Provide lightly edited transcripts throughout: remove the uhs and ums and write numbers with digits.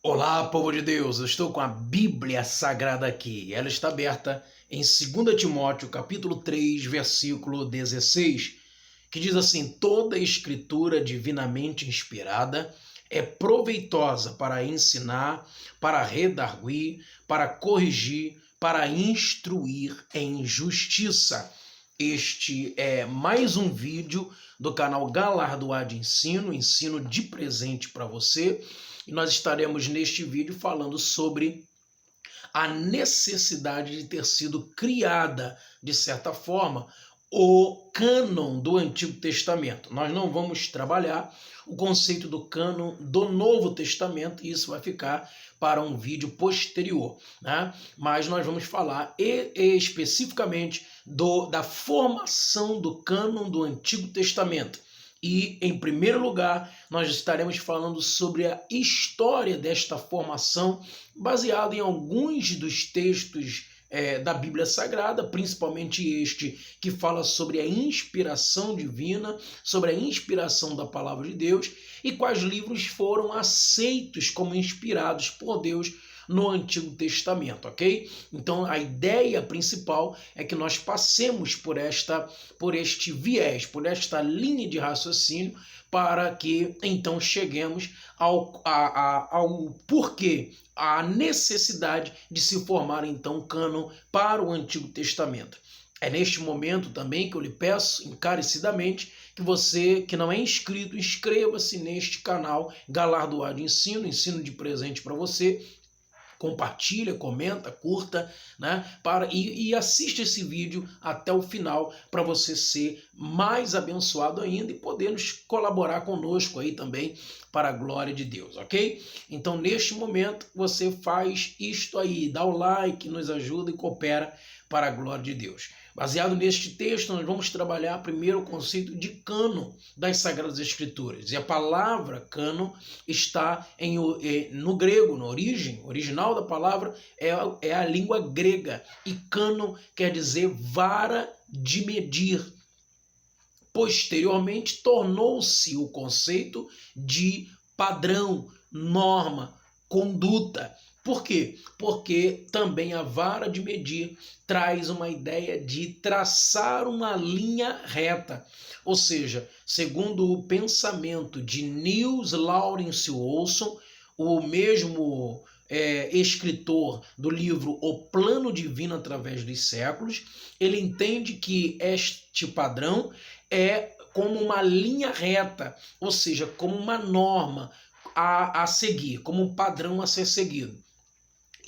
Olá, povo de Deus, eu estou com a Bíblia Sagrada aqui. Ela está aberta em 2 Timóteo, capítulo 3, versículo 16, que diz assim: toda escritura divinamente inspirada é proveitosa para ensinar, para redarguir, para corrigir, para instruir em justiça. Este é mais um vídeo do canal Galardoar de Ensino, ensino de presente para você. E nós estaremos neste vídeo falando sobre a necessidade de ter sido criada, de certa forma, o cânon do Antigo Testamento. Nós não vamos trabalhar o conceito do cânon do Novo Testamento, e isso vai ficar para um vídeo posterior, né? Mas nós vamos falar especificamente da formação do cânon do Antigo Testamento. E, em primeiro lugar, nós estaremos falando sobre a história desta formação, baseado em alguns dos textos da Bíblia Sagrada, principalmente este que fala sobre a inspiração divina, sobre a inspiração da palavra de Deus e quais livros foram aceitos como inspirados por Deus no Antigo Testamento, ok? Então a ideia principal é que nós passemos por este viés, por esta linha de raciocínio, para que então cheguemos ao porquê, a necessidade de se formar então um cânon para o Antigo Testamento. É neste momento também que eu lhe peço encarecidamente que você que não é inscrito, inscreva-se neste canal Galardoar de Ensino, ensino de presente para você. Compartilha, comenta, curta, né? E assiste esse vídeo até o final para você ser mais abençoado ainda e poder nos colaborar conosco aí também para a glória de Deus, ok? Então, neste momento, você faz isto aí, dá o like, nos ajuda e coopera para a glória de Deus. Baseado neste texto, nós vamos trabalhar primeiro o conceito de cânon das Sagradas Escrituras. E a palavra cânon está no grego, na origem original da palavra, é a língua grega. E cânon quer dizer vara de medir. Posteriormente, tornou-se o conceito de padrão, norma, conduta. Por quê? Porque também a vara de medir traz uma ideia de traçar uma linha reta. Ou seja, segundo o pensamento de Niels Lawrence Olson, o mesmo escritor do livro O Plano Divino através dos Séculos, ele entende que este padrão é como uma linha reta, ou seja, como uma norma a seguir, como um padrão a ser seguido.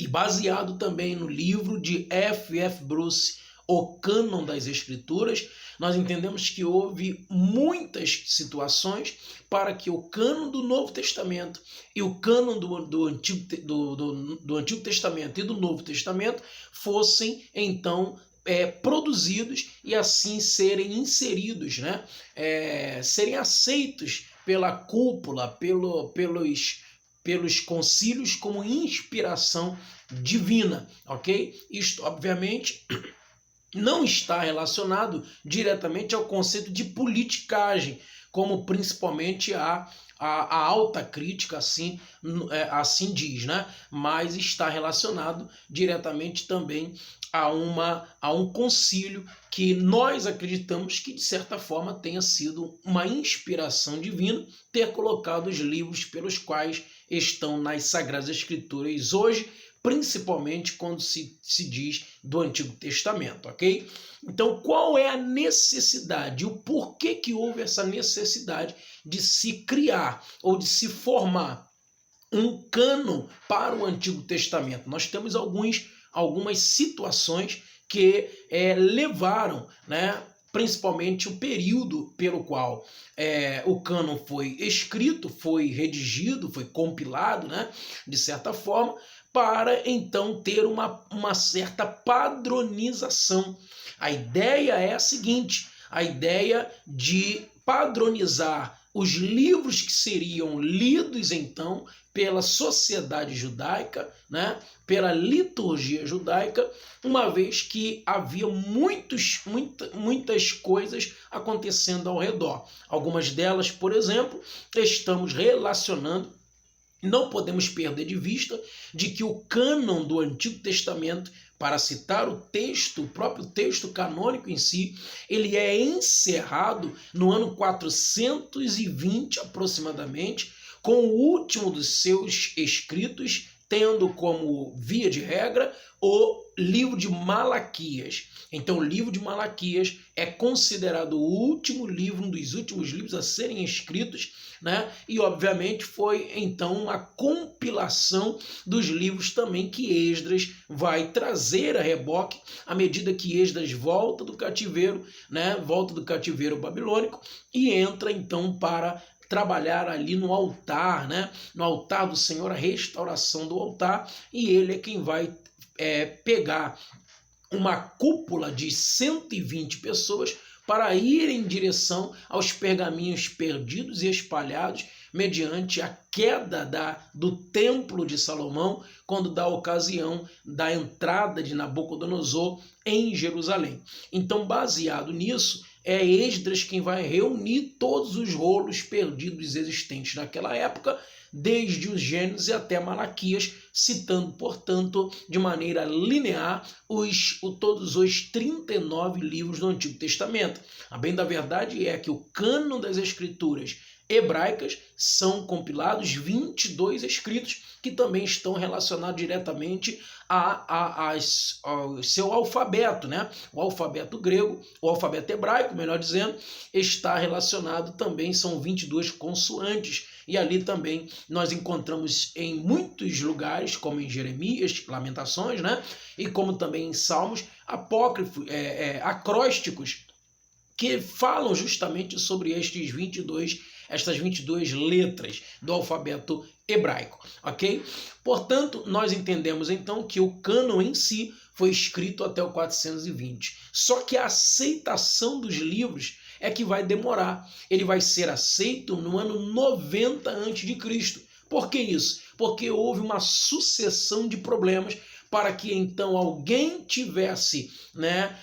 E baseado também no livro de F.F. Bruce, O Cânon das Escrituras, nós entendemos que houve muitas situações para que o cânon do Novo Testamento e o cânon do Antigo Testamento e do Novo Testamento fossem, então, produzidos e assim serem inseridos, né? Serem aceitos pela cúpula, pelos concílios como inspiração divina, ok? Isto, obviamente, não está relacionado diretamente ao conceito de politicagem, como principalmente a alta crítica assim diz, né? Mas está relacionado diretamente também a um concílio que nós acreditamos que, de certa forma, tenha sido uma inspiração divina ter colocado os livros pelos quais estão nas Sagradas Escrituras hoje, principalmente quando se diz do Antigo Testamento, ok? Então, qual é a necessidade, o porquê que houve essa necessidade de se criar ou de se formar um cânon para o Antigo Testamento? Nós temos algumas situações que levaram, né, principalmente o período pelo qual o cânon foi escrito, foi redigido, foi compilado, né, de certa forma, para então ter uma certa padronização. A ideia é a seguinte: a ideia de padronizar os livros que seriam lidos então pela sociedade judaica, né, pela liturgia judaica, uma vez que havia muitas coisas acontecendo ao redor. Algumas delas, por exemplo, estamos relacionando Não podemos perder de vista de que o cânon do Antigo Testamento, para citar o texto, o próprio texto canônico em si, ele é encerrado no ano 420 aproximadamente, com o último dos seus escritos, tendo como via de regra o livro de Malaquias. Então, o livro de Malaquias é considerado o último livro, um dos últimos livros a serem escritos, né? E, obviamente, foi, então, uma compilação dos livros também que Esdras vai trazer a reboque à medida que Esdras volta do cativeiro, né? Volta do cativeiro babilônico e entra, então, para trabalhar ali no altar, né? No altar do Senhor, a restauração do altar, e ele é quem vai pegar uma cúpula de 120 pessoas para ir em direção aos pergaminhos perdidos e espalhados mediante a queda do templo de Salomão, quando dá a ocasião da entrada de Nabucodonosor em Jerusalém. Então, baseado nisso, é Esdras quem vai reunir todos os rolos perdidos existentes naquela época, desde os Gênesis até Malaquias, citando, portanto, de maneira linear todos os 39 livros do Antigo Testamento. A bem da verdade é que o cânon das Escrituras hebraicas são compilados 22 escritos que também estão relacionados diretamente ao seu alfabeto, né? O alfabeto grego, o alfabeto hebraico, melhor dizendo, está relacionado também, são 22 consoantes, e ali também nós encontramos em muitos lugares, como em Jeremias, Lamentações, né? E como também em Salmos, apócrifos, acrósticos, que falam justamente sobre estas 22 letras do alfabeto hebraico, ok? Portanto, nós entendemos então que o cânon em si foi escrito até o 420. Só que a aceitação dos livros é que vai demorar. Ele vai ser aceito no ano 90 a.C. Por que isso? Porque houve uma sucessão de problemas para que então alguém tivesse, né,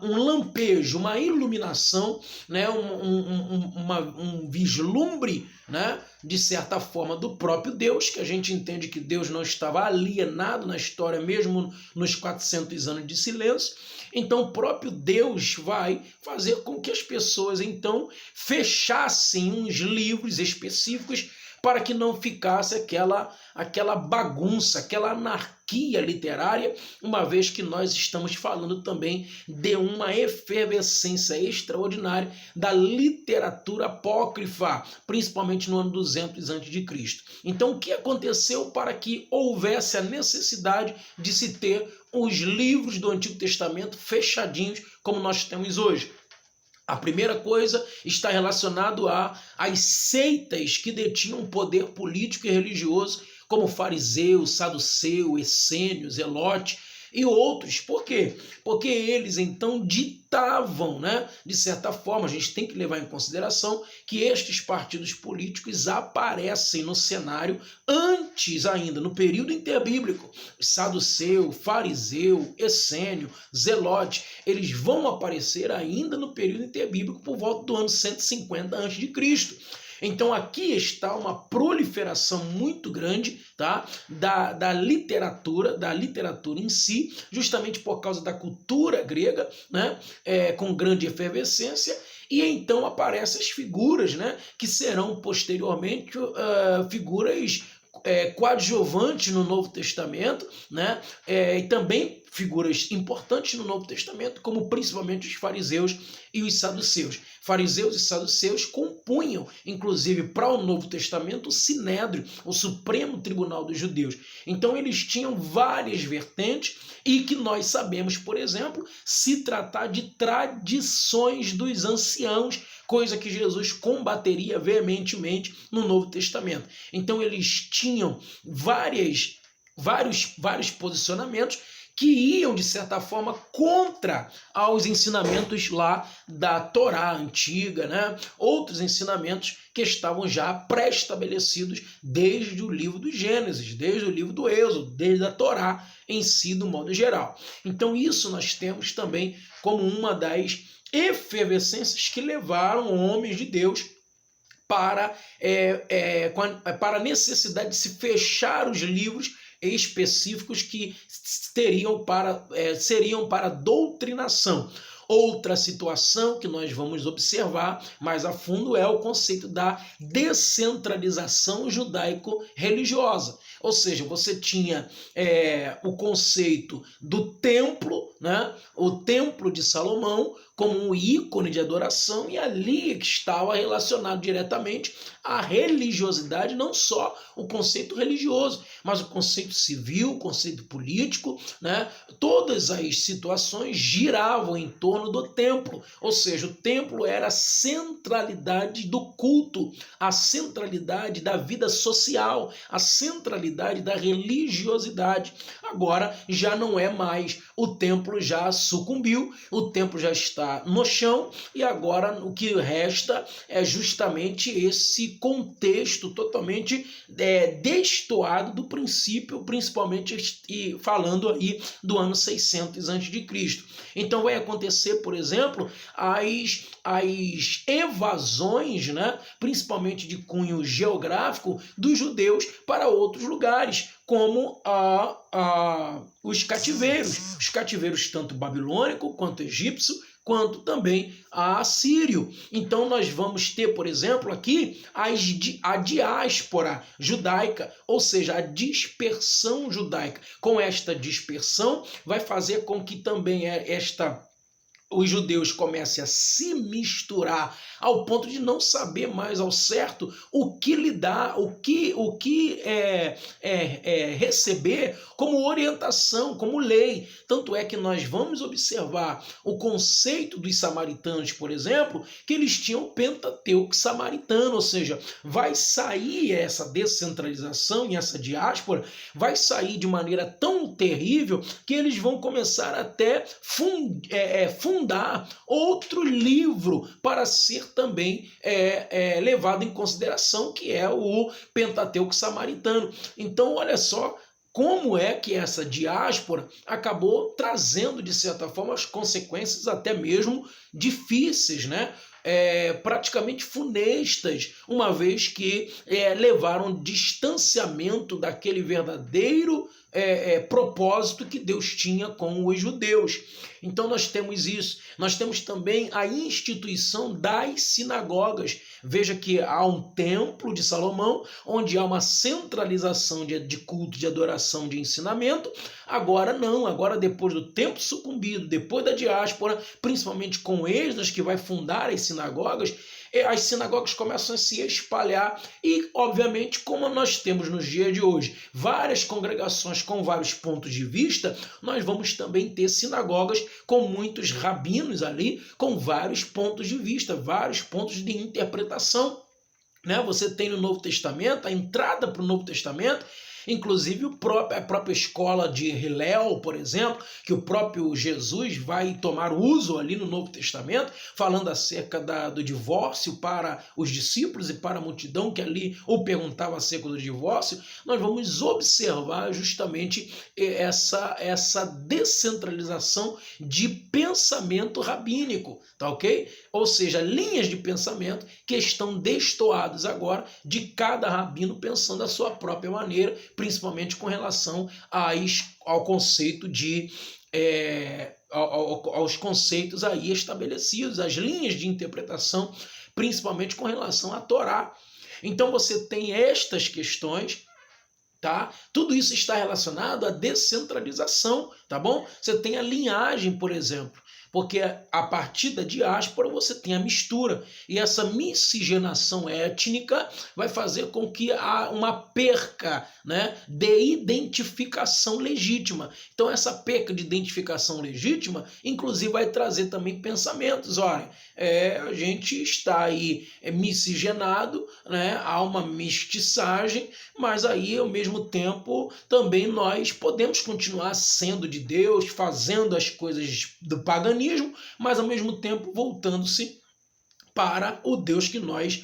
um lampejo, uma iluminação, né, um vislumbre, né, de certa forma, do próprio Deus, que a gente entende que Deus não estava alienado na história, mesmo nos 400 anos de silêncio. Então, o próprio Deus vai fazer com que as pessoas, então, fechassem uns livros específicos para que não ficasse aquela bagunça, aquela anarquia literária, uma vez que nós estamos falando também de uma efervescência extraordinária da literatura apócrifa, principalmente no ano 200 a.C. Então, o que aconteceu para que houvesse a necessidade de se ter os livros do Antigo Testamento fechadinhos, como nós temos hoje? A primeira coisa está relacionado às seitas que detinham poder político e religioso, como fariseu, saduceu, essênio, zelote e outros. Por quê? Porque eles então ditavam, né? De certa forma, a gente tem que levar em consideração que estes partidos políticos aparecem no cenário antes ainda, no período interbíblico. Saduceu, fariseu, essênio, zelote, eles vão aparecer ainda no período interbíblico por volta do ano 150 a.C. Então aqui está uma proliferação muito grande, tá, da literatura em si, justamente por causa da cultura grega, né, com grande efervescência, e então aparecem as figuras, né, que serão posteriormente figuras coadjuvantes no Novo Testamento, né, e também figuras importantes no Novo Testamento, como principalmente os fariseus e os saduceus. Fariseus e saduceus compunham, inclusive, para o Novo Testamento, o Sinédrio, o Supremo Tribunal dos Judeus. Então, eles tinham várias vertentes e que nós sabemos, por exemplo, se tratar de tradições dos anciãos, coisa que Jesus combateria veementemente no Novo Testamento. Então, eles tinham vários posicionamentos que iam, de certa forma, contra aos ensinamentos lá da Torá antiga, né? Outros ensinamentos que estavam já pré-estabelecidos desde o livro do Gênesis, desde o livro do Êxodo, desde a Torá em si, do modo geral. Então, isso nós temos também como uma das efervescências que levaram homens de Deus para a necessidade de se fechar os livros específicos que seriam para doutrinação. Outra situação que nós vamos observar mais a fundo é o conceito da descentralização judaico-religiosa. Ou seja, você tinha o conceito do templo, né? O templo de Salomão, como um ícone de adoração, e ali que estava relacionado diretamente à religiosidade, não só o conceito religioso, mas o conceito civil, o conceito político, né? Todas as situações giravam em torno do templo, ou seja, o templo era a centralidade do culto, a centralidade da vida social, a centralidade da religiosidade. Agora já não é mais, o templo já sucumbiu, o templo já está no chão, e agora o que resta é justamente esse contexto totalmente destoado do princípio, principalmente falando aí do ano 600 a.C. Então vai acontecer, por exemplo, as evasões, né, principalmente de cunho geográfico, dos judeus para outros lugares, como os cativeiros tanto babilônico quanto egípcio, quanto também assírio. Então nós vamos ter, por exemplo, aqui a diáspora judaica, ou seja, a dispersão judaica. Com esta dispersão, vai fazer com que também os judeus comecem a se misturar ao ponto de não saber mais ao certo o que lidar, o que receber como orientação, como lei. Tanto é que nós vamos observar o conceito dos samaritanos, por exemplo, que eles tinham o Pentateuco samaritano, ou seja, vai sair essa descentralização e essa diáspora, vai sair de maneira tão terrível que eles vão começar até fundar outro livro para ser também levado em consideração, que é o Pentateuco samaritano. Então, olha só como é que essa diáspora acabou trazendo, de certa forma, as consequências até mesmo difíceis, né? Praticamente funestas, uma vez que levaram distanciamento daquele verdadeiro propósito que Deus tinha com os judeus. Então nós temos isso. Nós temos também a instituição das sinagogas. Veja que há um templo de Salomão, onde há uma centralização de culto, de adoração, de ensinamento. Agora não, agora depois do tempo sucumbido, depois da diáspora, principalmente com Esdras, que vai fundar as sinagogas começam a se espalhar e, obviamente, como nós temos nos dias de hoje várias congregações com vários pontos de vista, nós vamos também ter sinagogas com muitos rabinos ali, com vários pontos de vista, vários pontos de interpretação. Né? Você tem no Novo Testamento, a entrada para o Novo Testamento, inclusive a própria escola de Hillel, por exemplo, que o próprio Jesus vai tomar uso ali no Novo Testamento, falando acerca do divórcio para os discípulos e para a multidão que ali o perguntava acerca do divórcio. Nós vamos observar justamente essa descentralização de pensamento rabínico, tá ok? Ou seja, linhas de pensamento que estão destoadas agora de cada rabino pensando a sua própria maneira, principalmente com relação ao conceito aos conceitos aí estabelecidos, as linhas de interpretação, principalmente com relação à Torá. Então você tem estas questões, tá? Tudo isso está relacionado à descentralização, tá bom? Você tem a linhagem, por exemplo, porque a partir da diáspora você tem a mistura, e essa miscigenação étnica vai fazer com que há uma perca, né, de identificação legítima. Então essa perca de identificação legítima, inclusive, vai trazer também pensamentos. Olha, a gente está aí miscigenado, né, há uma mestiçagem, mas aí ao mesmo tempo também nós podemos continuar sendo de Deus, fazendo as coisas do paganismo, mas ao mesmo tempo voltando-se para o Deus que nós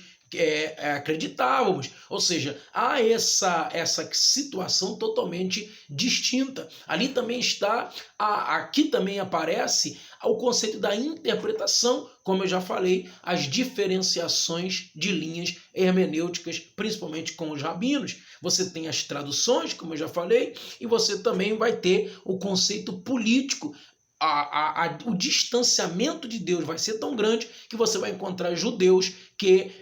acreditávamos. Ou seja, há essa situação totalmente distinta. Ali também está, aqui também aparece o conceito da interpretação, como eu já falei, as diferenciações de linhas hermenêuticas, principalmente com os rabinos. Você tem as traduções, como eu já falei, e você também vai ter o conceito político. O distanciamento de Deus vai ser tão grande que você vai encontrar judeus que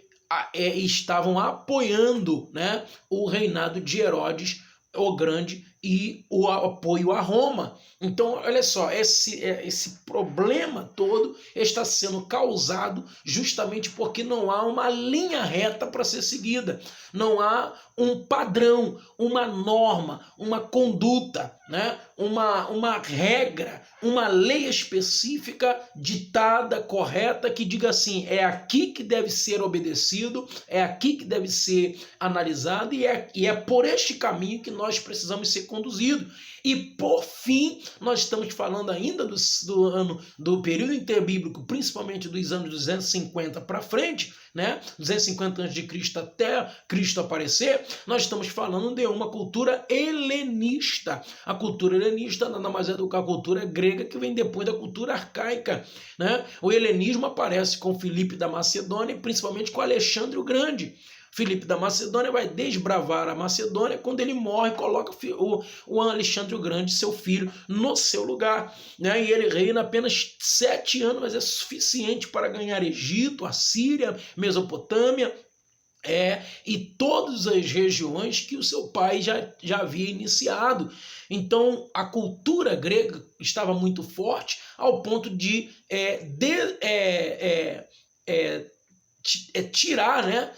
estavam apoiando, né, o reinado de Herodes o Grande e o apoio a Roma. Então, olha só, esse problema todo está sendo causado justamente porque não há uma linha reta para ser seguida. Não há um padrão, uma norma, uma conduta, né? uma regra, uma lei específica ditada, correta, que diga assim, é aqui que deve ser obedecido, é aqui que deve ser analisado e é por este caminho que nós precisamos ser conduzidos. E por fim, nós estamos falando ainda do período interbíblico, principalmente dos anos 250 para frente, né? 250 a.C. até Cristo aparecer, nós estamos falando de uma cultura helenista. A cultura helenista nada mais é do que a cultura grega que vem depois da cultura arcaica, né? O helenismo aparece com Filipe da Macedônia e principalmente com Alexandre o Grande. Filipe da Macedônia vai desbravar a Macedônia, quando ele morre, coloca o Alexandre o Grande, seu filho, no seu lugar, né? E ele reina apenas 7 anos, mas é suficiente para ganhar Egito, Assíria, Mesopotâmia, e todas as regiões que o seu pai já havia iniciado. Então a cultura grega estava muito forte ao ponto de tirar, né?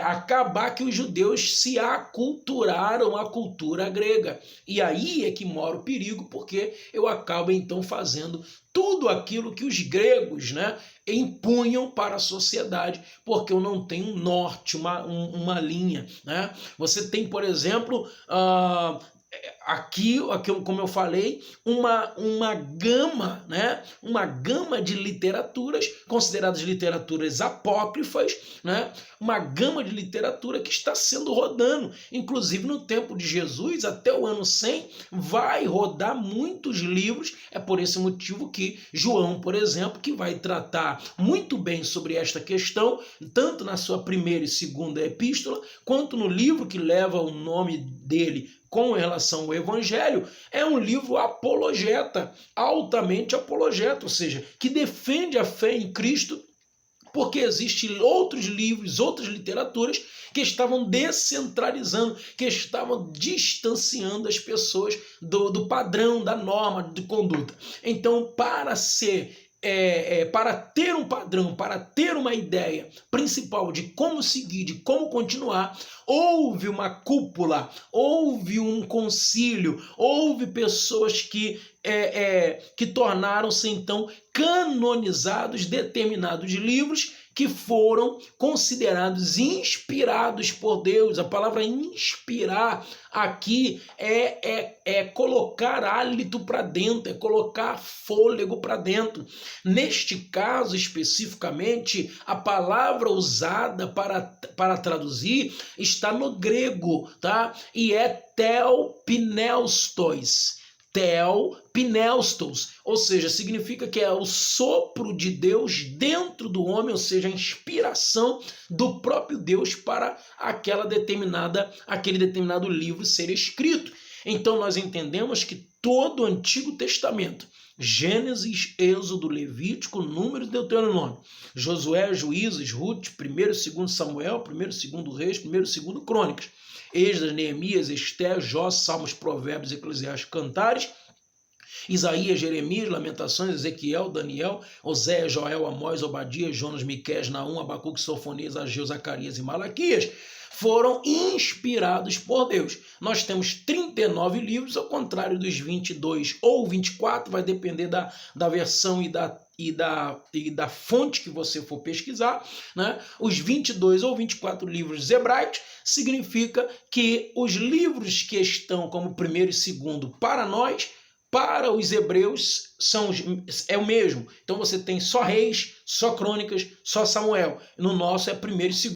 Acabar que os judeus se aculturaram à cultura grega. E aí é que mora o perigo, porque eu acabo então fazendo tudo aquilo que os gregos, né, impunham para a sociedade, porque eu não tenho um norte, uma linha, né? Você tem, por exemplo, aqui, como eu falei, uma gama, né? Uma gama de literaturas consideradas literaturas apócrifas, né? Uma gama de literatura que está sendo rodando, inclusive no tempo de Jesus, até o ano 100, vai rodar muitos livros. É por esse motivo que João, por exemplo, que vai tratar muito bem sobre esta questão, tanto na sua primeira e segunda epístola, quanto no livro que leva o nome dele com relação ao Evangelho, é um livro apologeta, altamente apologeta, ou seja, que defende a fé em Cristo, porque existem outros livros, outras literaturas que estavam descentralizando, que estavam distanciando as pessoas do padrão, da norma de conduta. Então, para ter um padrão, para ter uma ideia principal de como seguir, de como continuar, houve uma cúpula, houve um concílio, houve pessoas que tornaram-se então canonizados determinados livros que foram considerados inspirados por Deus. A palavra inspirar aqui é colocar hálito para dentro, é colocar fôlego para dentro. Neste caso, especificamente, a palavra usada para traduzir está no grego, tá? E é theopneustos. Theopneustos, ou seja, significa que é o sopro de Deus dentro do homem, ou seja, a inspiração do próprio Deus para aquele determinado livro ser escrito. Então nós entendemos que todo o Antigo Testamento, Gênesis, Êxodo, Levítico, Números, Deuteronômio, Josué, Juízes, Ruth, 1º e 2º Samuel, 1º e 2º Reis, 1º e 2º Crônicas, Esdras, Neemias, Esté, Jó, Salmos, Provérbios, Eclesiastes, Cantares, Isaías, Jeremias, Lamentações, Ezequiel, Daniel, Oséias, Joel, Amós, Obadias, Jonas, Miqueias, Naum, Abacuque, Sofonias, Ageu, Zacarias e Malaquias foram inspirados por Deus. Nós temos 39 livros, ao contrário dos 22 ou 24, vai depender da versão e da fonte que você for pesquisar, né? Os 22 ou 24 livros hebraicos significa que os livros que estão como primeiro e segundo para nós, para os hebreus, é o mesmo. Então você tem só Reis, só Crônicas, só Samuel. No nosso é primeiro e segundo.